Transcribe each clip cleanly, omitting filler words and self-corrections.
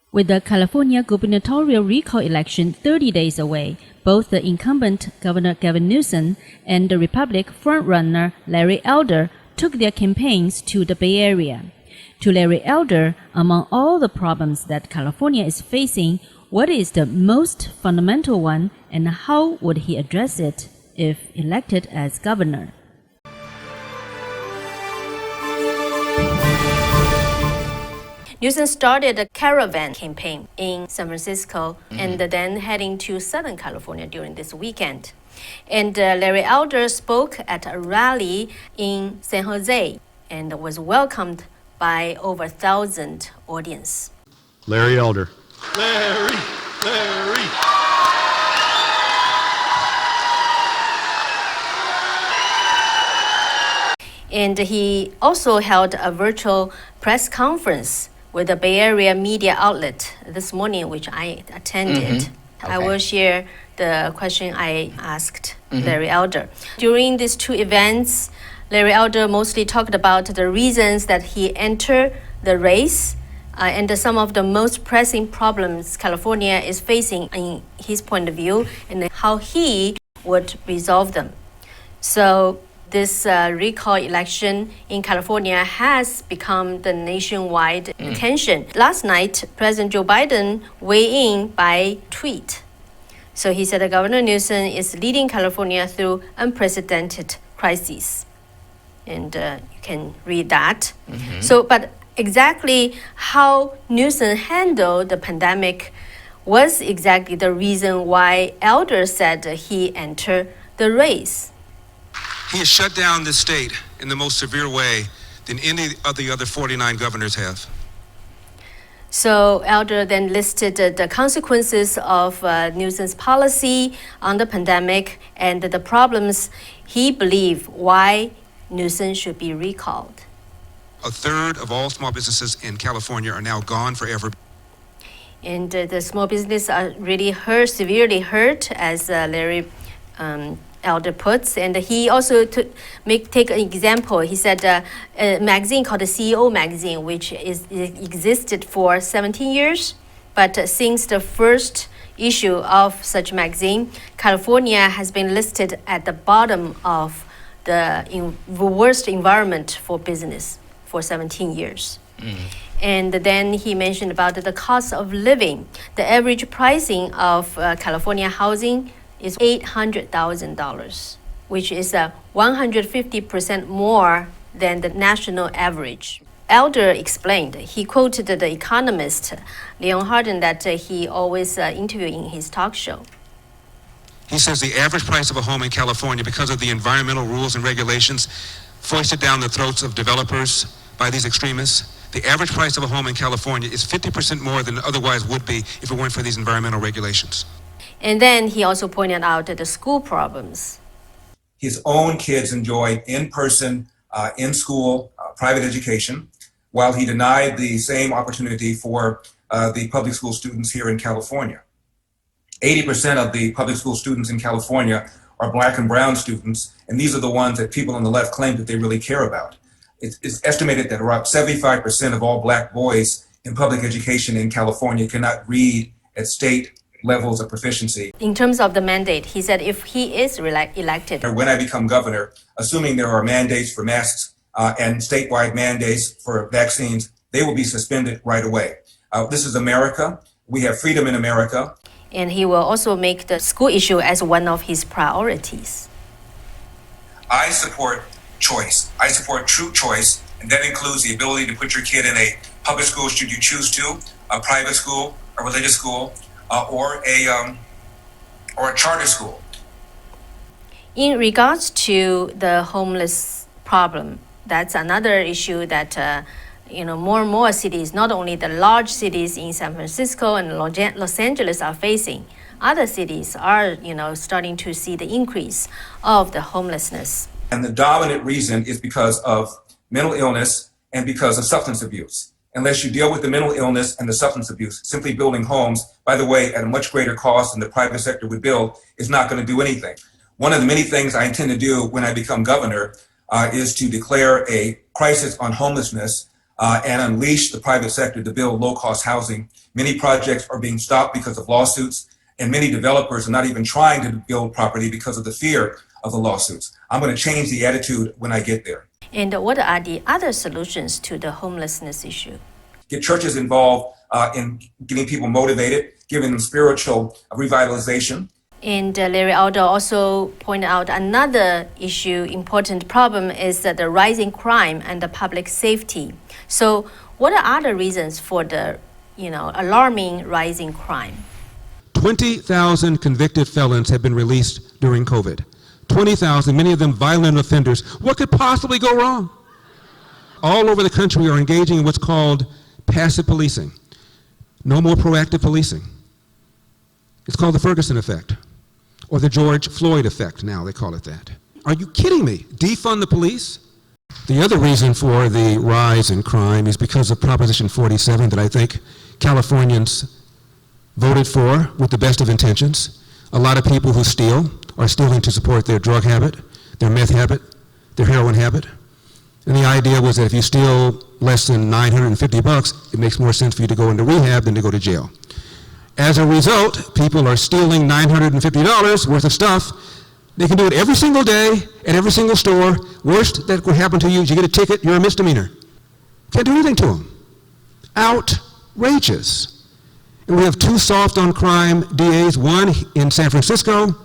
With the California gubernatorial recall election 30 days away, both the incumbent Governor Gavin Newsom and the Republican frontrunner Larry Elder took their campaigns to the Bay Area. To Larry Elder, among all the problems that California is facing, what is the most fundamental one, and how would he address it if elected as governor? Newsom started a caravan campaign in San Francisco and then heading to Southern California during this weekend. And Larry Elder spoke at a rally in San Jose and was welcomed by over 1,000 audience. Larry Elder. Larry. And he also held a virtual press conference with a Bay Area media outlet this morning, which I attended. Okay. I will share the question I asked Larry Elder. During these two events, Larry Elder mostly talked about the reasons that he entered the race and some of the most pressing problems California is facing in his point of view and how he would resolve them. So this recall election in California has become the nationwide attention. Last night, President Joe Biden weighed in by tweet. So he said that Governor Newsom is leading California through unprecedented crises. And you can read that. So, but exactly how Newsom handled the pandemic was exactly the reason why Elder said he entered the race. He has shut down this state in the most severe way than any of the other 49 governors have. So Elder then listed the consequences of Newsom's policy on the pandemic and the problems he believed why Newsom should be recalled. A third of all small businesses in California are now gone forever. And the small business are really severely hurt, as Larry Elder puts. And he also take an example. He said a magazine called the CEO magazine, which existed for 17 years, but since the first issue of such magazine, California has been listed at the bottom of the worst environment for business for 17 years. And then he mentioned about the cost of living. The average pricing of California housing is $800,000, which is 150% more than the national average. Elder explained, he quoted the economist Leon Harden that he always interviewed in his talk show. He says the average price of a home in California, because of the environmental rules and regulations foisted down the throats of developers by these extremists, the average price of a home in California is 50% more than it otherwise would be if it weren't for these environmental regulations. And then he also pointed out the school problems. His own kids enjoyed in-person, in-school, private education, while he denied the same opportunity for the public school students here in California. 80% of the public school students in California are Black and brown students, and these are the ones that people on the left claim that they really care about. It's estimated that around 75% of all Black boys in public education in California cannot read at state levels of proficiency. In terms of the mandate, he said if he is elected. When I become governor, assuming there are mandates for masks and statewide mandates for vaccines, they will be suspended right away. This is America. We have freedom in America. And he will also make the school issue as one of his priorities. I support choice. I support true choice, and that includes the ability to put your kid in a public school should you choose to, a private school, a religious school, or a charter school. In regards to the homeless problem, that's another issue that more and more cities, not only the large cities in San Francisco and Los Angeles are facing, other cities are starting to see the increase of the homelessness. And the dominant reason is because of mental illness and because of substance abuse. Unless you deal with the mental illness and the substance abuse, simply building homes, by the way, at a much greater cost than the private sector would build, is not going to do anything. One of the many things I intend to do when I become governor is to declare a crisis on homelessness and unleash the private sector to build low-cost housing. Many projects are being stopped because of lawsuits, and many developers are not even trying to build property because of the fear of the lawsuits. I'm going to change the attitude when I get there. And what are the other solutions to the homelessness issue? Get churches involved in getting people motivated, giving them spiritual revitalization. And Larry Elder also pointed out another important problem is that the rising crime and the public safety. So what are other reasons for the alarming rising crime? 20,000 convicted felons have been released during COVID. 20,000, many of them violent offenders. What could possibly go wrong? All over the country we are engaging in what's called passive policing. No more proactive policing. It's called the Ferguson effect, or the George Floyd effect now, they call it that. Are you kidding me? Defund the police? The other reason for the rise in crime is because of Proposition 47 that I think Californians voted for with the best of intentions. A lot of people who steal are stealing to support their drug habit, their meth habit, their heroin habit. And the idea was that if you steal less than $950, it makes more sense for you to go into rehab than to go to jail. As a result, people are stealing $950 worth of stuff. They can do it every single day at every single store. Worst that could happen to you is you get a ticket, you're a misdemeanor. Can't do anything to them. Outrageous. And we have two soft on crime DAs, one in San Francisco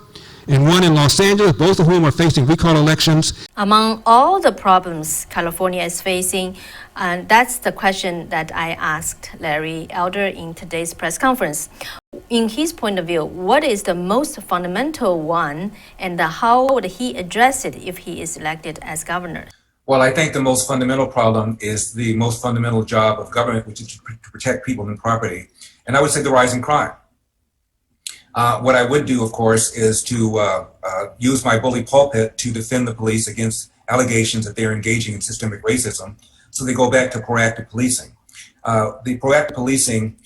and one in Los Angeles, both of whom are facing recall elections. Among all the problems California is facing, and that's the question that I asked Larry Elder in today's press conference. In his point of view, what is the most fundamental one, and how would he address it if he is elected as governor? Well, I think the most fundamental problem is the most fundamental job of government, which is to protect people and property. And I would say the rise in crime. What I would do, of course, is to use my bully pulpit to defend the police against allegations that they're engaging in systemic racism. So they go back to proactive policing. The proactive policing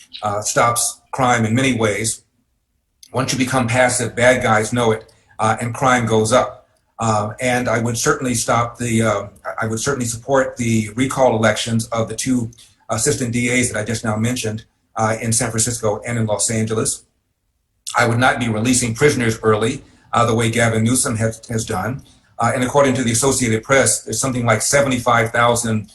stops crime in many ways. Once you become passive, bad guys know it, and crime goes up. And I would certainly support the recall elections of the two assistant DAs that I just now mentioned in San Francisco and in Los Angeles. I would not be releasing prisoners early, the way Gavin Newsom has done. And according to the Associated Press, there's something like 75,000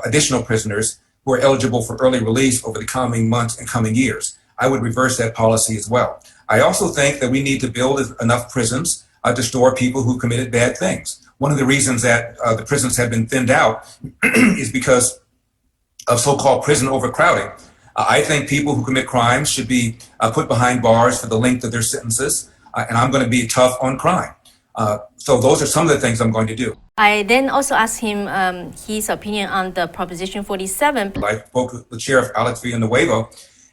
additional prisoners who are eligible for early release over the coming months and coming years. I would reverse that policy as well. I also think that we need to build enough prisons to store people who committed bad things. One of the reasons that the prisons have been thinned out is because of so-called prison overcrowding. I think people who commit crimes should be put behind bars for the length of their sentences, and I'm going to be tough on crime. So those are some of the things I'm going to do. I then also asked him his opinion on the Proposition 47. I spoke with the Sheriff Alex Villanueva,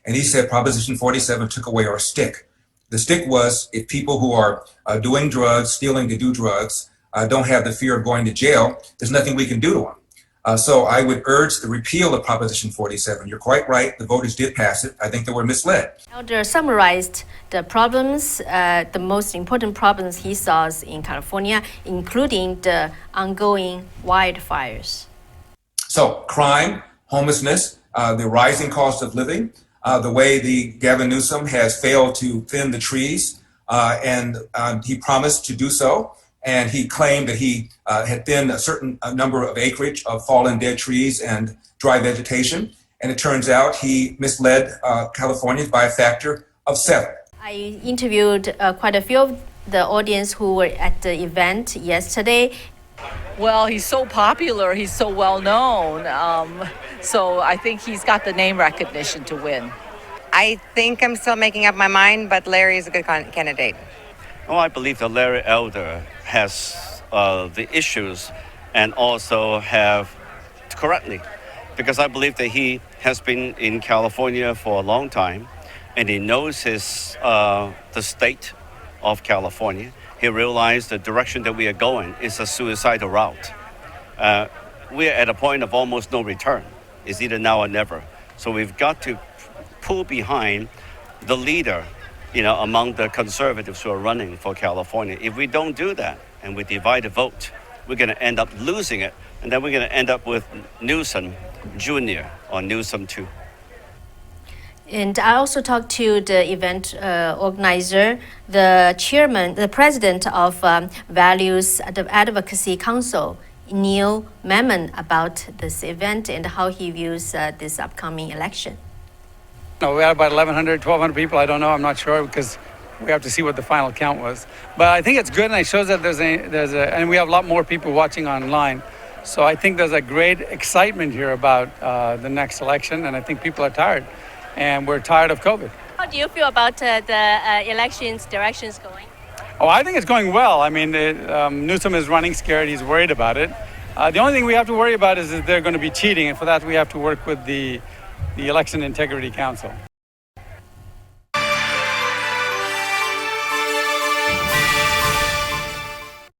and he said Proposition 47 took away our stick. The stick was if people who are doing drugs, stealing to do drugs, don't have the fear of going to jail, there's nothing we can do to them. So I would urge the repeal of Proposition 47. You're quite right. The voters did pass it. I think they were misled. Elder summarized the problems, the most important problems he saw in California, including the ongoing wildfires. So crime, homelessness, the rising cost of living, the way the Gavin Newsom has failed to thin the trees, and he promised to do so. And he claimed that he had thinned a certain number of acreage of fallen dead trees and dry vegetation. And it turns out he misled Californians by a factor of 7. I interviewed quite a few of the audience who were at the event yesterday. Well, he's so popular, he's so well known. So I think he's got the name recognition to win. I think I'm still making up my mind, but Larry is a good candidate. Oh, I believe that Larry Elder has the issues and also have correctly, because I believe that he has been in California for a long time and he knows the state of California. He realized the direction that we are going is a suicidal route. We are at a point of almost no return. It's either now or never. So we've got to pull behind the leader, among the conservatives who are running for California. If we don't do that and we divide the vote, we're going to end up losing it, and then we're going to end up with Newsom Jr. or Newsom 2. And I also talked to the event organizer, the chairman, the president of Values Advocacy Council, Neil Mammon, about this event and how he views this upcoming election. No, we had about 1,100, 1,200 people. I don't know. I'm not sure because we have to see what the final count was. But I think it's good, and it shows that and we have a lot more people watching online. So I think there's a great excitement here about the next election, and I think people are tired, and we're tired of COVID. How do you feel about the election's directions going? Oh, I think it's going well. I mean, Newsom is running scared. He's worried about it. The only thing we have to worry about is that they're going to be cheating, and for that we have to work with the Election Integrity Council.